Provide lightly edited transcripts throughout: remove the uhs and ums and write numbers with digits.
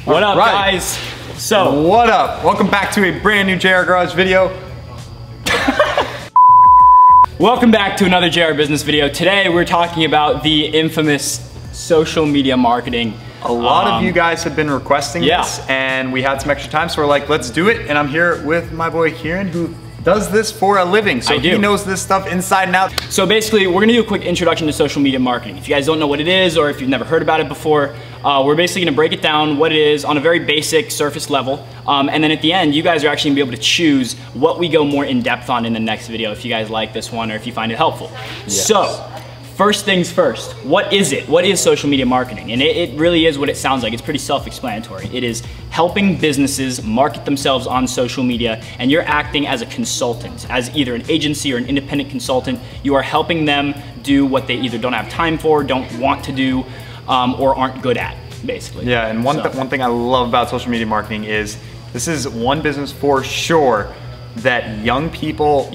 What up, guys? So, what up? Welcome back to a brand new JR Garage video. Welcome back to another JR Business video. Today we're talking about the infamous social media marketing. A lot of you guys have been requesting this, and we had some extra time, so we're like, let's do it. And I'm here with my boy Kieran, who does this for a living, so he knows this stuff inside and out. So basically, we're gonna do a quick introduction to social media marketing. If you guys don't know what it is, or if you've never heard about it before, we're basically gonna break it down, what it is, on a very basic surface level. And then at the end, you guys are actually gonna be able to choose what we go more in depth on in the next video, if you guys like this one or if you find it helpful. Yes. So, first things first, what is it? What is social media marketing? And it really is what it sounds like. It's pretty self-explanatory. It is helping businesses market themselves on social media, and you're acting as a consultant, as either an agency or an independent consultant. You are helping them do what they either don't have time for, don't want to do, or aren't good at, basically. Yeah, and one thing I love about social media marketing is this is one business for sure that young people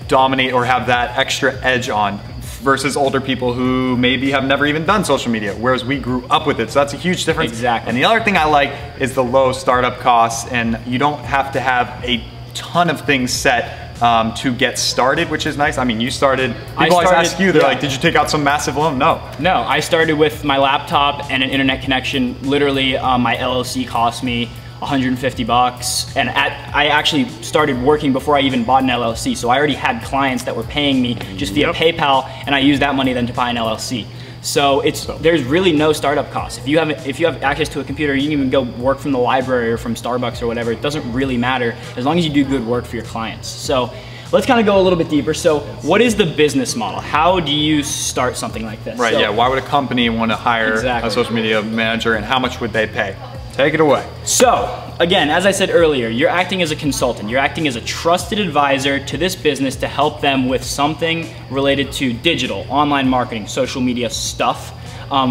dominate or have that extra edge on, versus older people who maybe have never even done social media, whereas we grew up with it. So that's a huge difference. Exactly. And the other thing I like is the low startup costs, and you don't have to have a ton of things set to get started, which is nice. I mean, you started, people always ask you, they're like, did you take out some massive loan? No. No, I started with my laptop and an internet connection. Literally, my LLC cost me 150 bucks, and I actually started working before I even bought an LLC, so I already had clients that were paying me just via PayPal, and I used that money then to buy an LLC. So there's really no startup costs. If you have access to a computer, you can even go work from the library or from Starbucks or whatever. It doesn't really matter as long as you do good work for your clients. So let's kind of go a little bit deeper. So what is the business model? How do you start something like this? Right, why would a company want to hire a social media manager, and how much would they pay? Take it away. So, again, as I said earlier, you're acting as a consultant. You're acting as a trusted advisor to this business to help them with something related to digital, online marketing, social media stuff.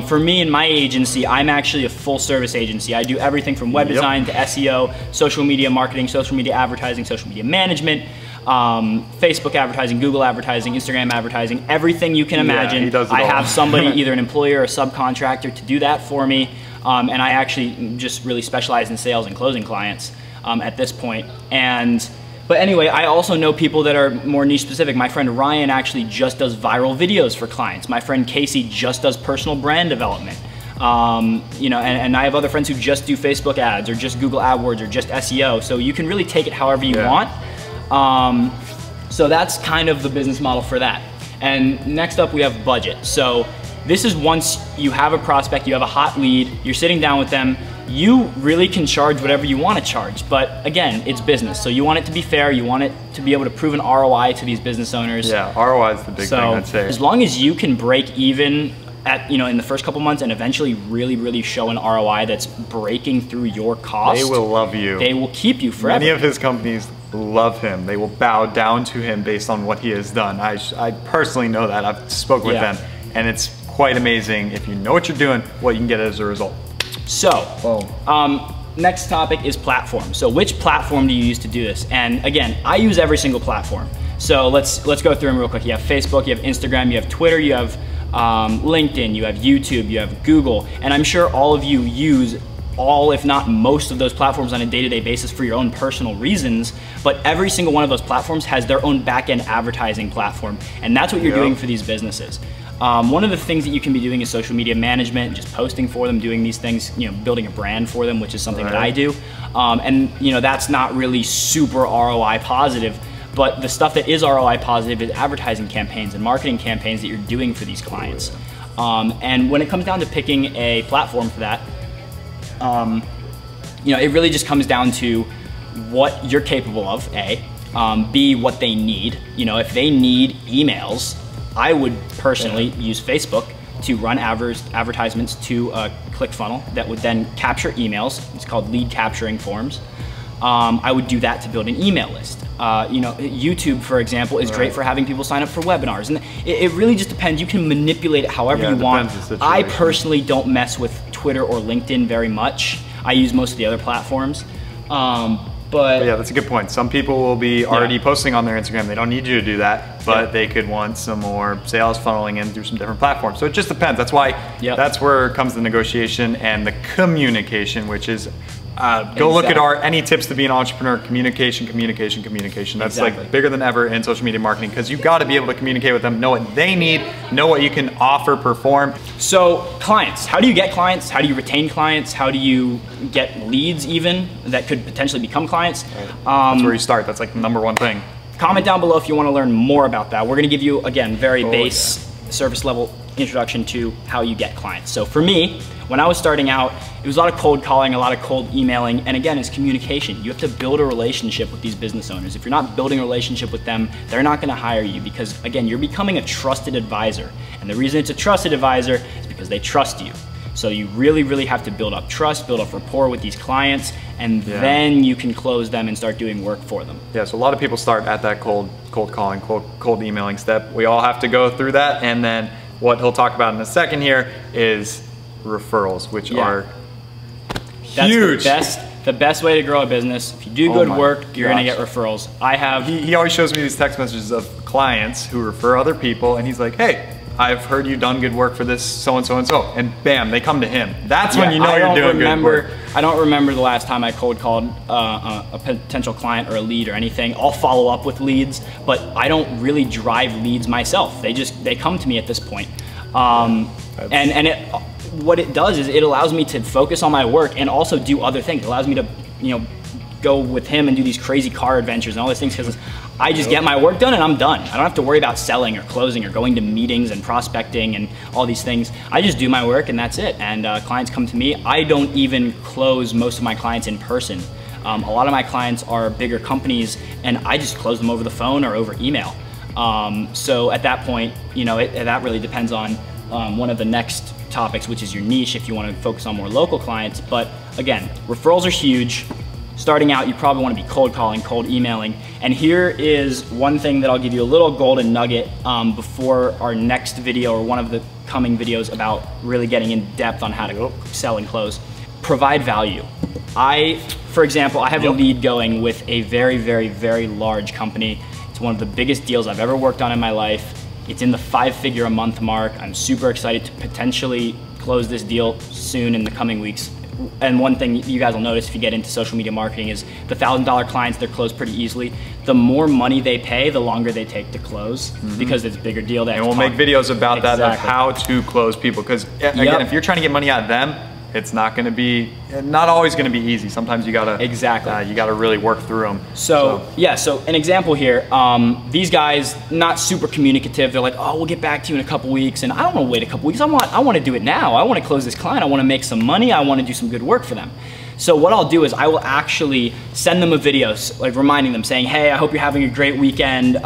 For me and my agency, I'm actually a full service agency. I do everything from web design to SEO, social media marketing, social media advertising, social media management, Facebook advertising, Google advertising, Instagram advertising, everything you can imagine. He does it I all. have somebody, either an employer or a subcontractor, to do that for me. And I actually just really specialize in sales and closing clients at this point. But anyway, I also know people that are more niche specific. My friend Ryan actually just does viral videos for clients. My friend Casey just does personal brand development. You know, and I have other friends who just do Facebook ads or just Google AdWords or just SEO. So you can really take it however you want. So that's kind of the business model for that. And next up we have budget. So this is once you have a prospect, you have a hot lead, you're sitting down with them, you really can charge whatever you want to charge. But again, it's business. So you want it to be fair, you want it to be able to prove an ROI to these business owners. Yeah, ROI is the big thing, I'd say. As long as you can break even at, in the first couple months and eventually really show an ROI that's breaking through your cost, they will love you. They will keep you forever. Many of his companies love him. They will bow down to him based on what he has done. I personally know that. I've spoken with them, and it's quite amazing if you know what you're doing, what you can get as a result. So, next topic is platform. So which platform do you use to do this? And again, I use every single platform. So let's go through them real quick. You have Facebook, you have Instagram, you have Twitter, you have LinkedIn, you have YouTube, you have Google, and I'm sure all of you use all, if not most of those platforms on a day-to-day basis for your own personal reasons, but every single one of those platforms has their own back-end advertising platform, and that's what you're doing for these businesses. One of the things that you can be doing is social media management, just posting for them, doing these things, building a brand for them, which is something that I do. And that's not really super ROI positive, but the stuff that is ROI positive is advertising campaigns and marketing campaigns that you're doing for these clients. And when it comes down to picking a platform for that, it really just comes down to what you're capable of, A, B, what they need. If they need emails, I would personally use Facebook to run advertisements to a ClickFunnels that would then capture emails. It's called lead capturing forms. I would do that to build an email list. YouTube, for example, is great for having people sign up for webinars. And it really just depends. You can manipulate it however you want. I personally don't mess with Twitter or LinkedIn very much. I use most of the other platforms. But yeah, that's a good point. Some people will be already posting on their Instagram. They don't need you to do that, but they could want some more sales funneling in through some different platforms. So it just depends. That's why, that's where comes the negotiation and the communication, which is, go look at our Any Tips to Be an Entrepreneur, communication. That's like bigger than ever in social media marketing, because you've got to be able to communicate with them, know what they need, know what you can offer, perform. So clients, how do you get clients? How do you retain clients? How do you get leads even that could potentially become clients? That's where you start. That's like the #1 thing. Comment down below if you want to learn more about that. We're going to give you, again, very base service level introduction to how you get clients. So for me, when I was starting out, it was a lot of cold calling, a lot of cold emailing, and again, it's communication. You have to build a relationship with these business owners. If you're not building a relationship with them, they're not gonna hire you, because again, you're becoming a trusted advisor. And the reason it's a trusted advisor is because they trust you. So you really, really have to build up trust, build up rapport with these clients, and then you can close them and start doing work for them. Yeah, so a lot of people start at that cold calling, cold emailing step. We all have to go through that, and then what he'll talk about in a second here is referrals, which are huge. That's the best way to grow a business. If you do good work, you're gonna get referrals. He always shows me these text messages of clients who refer other people, and he's like, hey, I've heard you've done good work for this so-and-so and so, and bam, they come to him. That's when you know you're doing good work. I don't remember the last time I cold called a potential client or a lead or anything. I'll follow up with leads, but I don't really drive leads myself. They come to me at this point. What it does is it allows me to focus on my work and also do other things. It allows me to, go with him and do these crazy car adventures and all these things, because I just get my work done and I'm done. I don't have to worry about selling or closing or going to meetings and prospecting and all these things. I just do my work and that's it. And clients come to me. I don't even close most of my clients in person. A lot of my clients are bigger companies, and I just close them over the phone or over email. So at that point, that really depends on one of the next topics, which is your niche, if you want to focus on more local clients. But again, referrals are huge. Starting out, you probably want to be cold calling, cold emailing. And here is one thing that I'll give you a little golden nugget before our next video, or one of the coming videos about really getting in depth on how to sell and close. Provide value. For example, I have a lead going with a very, very, very large company. It's one of the biggest deals I've ever worked on in my life. It's in the 5-figure a month mark. I'm super excited to potentially close this deal soon in the coming weeks. And one thing you guys will notice if you get into social media marketing is the $1,000 clients, they're closed pretty easily. The more money they pay, the longer they take to close, because it's a bigger deal. And we'll make videos about that, of how to close people. Because again, if you're trying to get money out of them, it's not always gonna be easy. Sometimes you gotta you gotta really work through them. So an example here. These guys, not super communicative. They're like, oh, we'll get back to you in a couple weeks, and I don't want to wait a couple weeks. I want to do it now. I want to close this client. I want to make some money. I want to do some good work for them. So what I'll do is I will actually send them a video, like reminding them, saying, hey, I hope you're having a great weekend.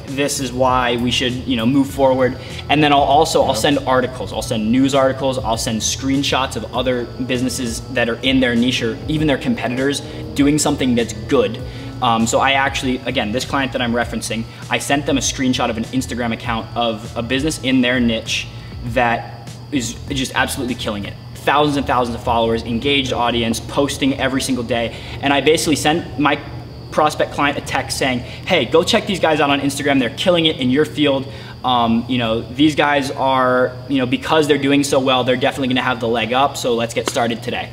This is why we should, move forward. And then I'll send articles. I'll send news articles. I'll send screenshots of other businesses that are in their niche, or even their competitors, doing something that's good. So I actually, again, this client that I'm referencing, I sent them a screenshot of an Instagram account of a business in their niche that is just absolutely killing it. Thousands and thousands of followers, engaged audience, posting every single day. And I basically sent my prospect client a text saying, hey, go check these guys out on Instagram. They're killing it in your field. These guys are, because they're doing so well, they're definitely gonna have the leg up. So let's get started today.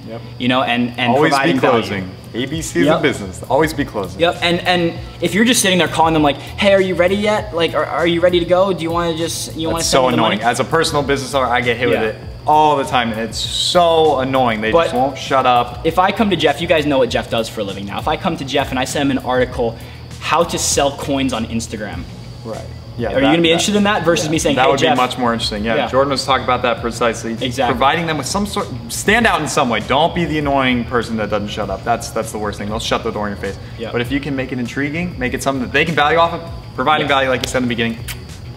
Yep. And always providing be closing. Value. ABC is a business. Always be closing. Yep. And if you're just sitting there calling them like, hey, are you ready yet? Like, are you ready to go? Do you want to just That's so annoying. As a personal business owner, I get hit with it all the time, and it's so annoying. They just won't shut up. If I come to Jeff, you guys know what Jeff does for a living now. If I come to Jeff and I send him an article, how to sell coins on Instagram. Right. Yeah. Are you gonna be interested in that versus me saying, hey, Jeff? That would be much more interesting. Yeah. Jordan was talking about that precisely. Exactly. Providing them with some sort, stand out in some way. Don't be the annoying person that doesn't shut up. That's the worst thing. They'll shut the door in your face. Yep. But if you can make it intriguing, make it something that they can value off of, providing value like you said in the beginning,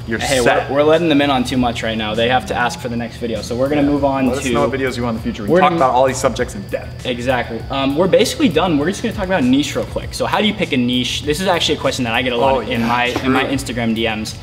you're set. We're letting them in on too much right now. They have to ask for the next video. So we're gonna move on Let us know what videos you want in the future. We can talk about all these subjects in depth. Exactly. We're basically done. We're just gonna talk about niche real quick. So how do you pick a niche? This is actually a question that I get a lot in my Instagram DMs.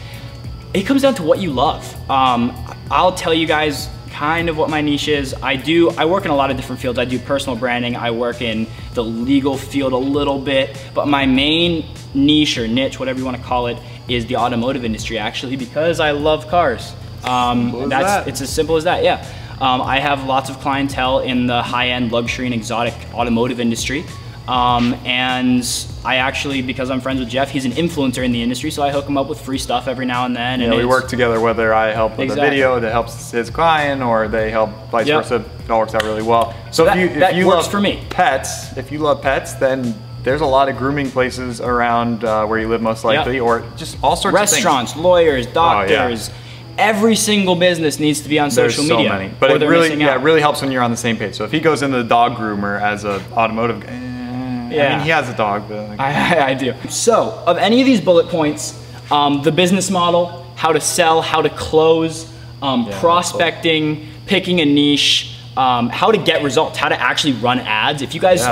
It comes down to what you love. I'll tell you guys kind of what my niche is. I work in a lot of different fields. I do personal branding, I work in the legal field a little bit, but my main niche or niche, whatever you want to call it, is the automotive industry, actually, because I love cars. It's as simple as that, yeah. I have lots of clientele in the high-end luxury and exotic automotive industry. And I actually, because I'm friends with Jeff, he's an influencer in the industry, so I hook him up with free stuff every now and then. Yeah, we work together, whether I help with a video that helps his client or they help vice versa. It all works out really well. So if you works love for me. Pets, if you love pets, then there's a lot of grooming places around where you live most likely, or just all sorts of things. Restaurants, lawyers, doctors. Every single business needs to be on social media. There's so many. But it really helps when you're on the same page. So if he goes into the dog groomer as an automotive guy, I mean, he has a dog, but I do. So, of any of these bullet points, the business model, how to sell, how to close, prospecting, picking a niche, how to get results, how to actually run ads. If you guys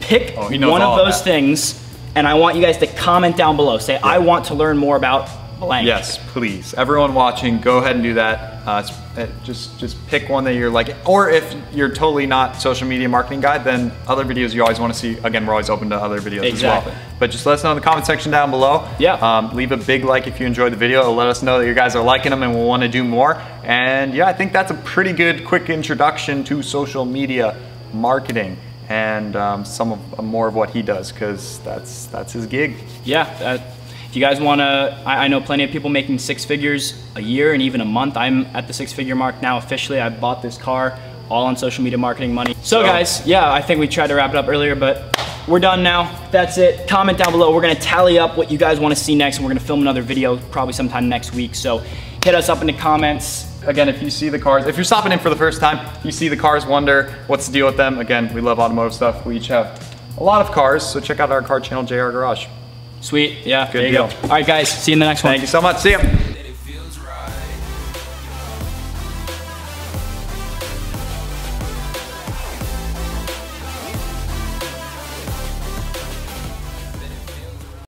pick one of those things, and I want you guys to comment down below, say, I want to learn more about blank. Yes, please. Everyone watching, go ahead and do that. Just pick one that you're like, or if you're totally not social media marketing guy, then other videos you always want to see. Again, we're always open to other videos as well. But just let us know in the comment section down below. Yeah. Leave a big like if you enjoyed the video. It'll let us know that you guys are liking them and we'll want to do more. And yeah, I think that's a pretty good quick introduction to social media marketing and more of what he does, because that's his gig. Yeah. If you guys want to, I know plenty of people making 6 figures a year and even a month. I'm at the 6-figure mark now officially. I bought this car all on social media marketing money. So guys, yeah, I think we tried to wrap it up earlier, but we're done now. That's it. Comment down below. We're going to tally up what you guys want to see next, and we're going to film another video probably sometime next week. So hit us up in the comments. Again, if you see the cars, if you're stopping in for the first time, you see the cars, wonder what's the deal with them. Again, we love automotive stuff. We each have a lot of cars, so check out our car channel, JR Garage. Sweet, yeah, Good there you deal. go. All right, guys, see you in the next one. Thank you so much. See ya.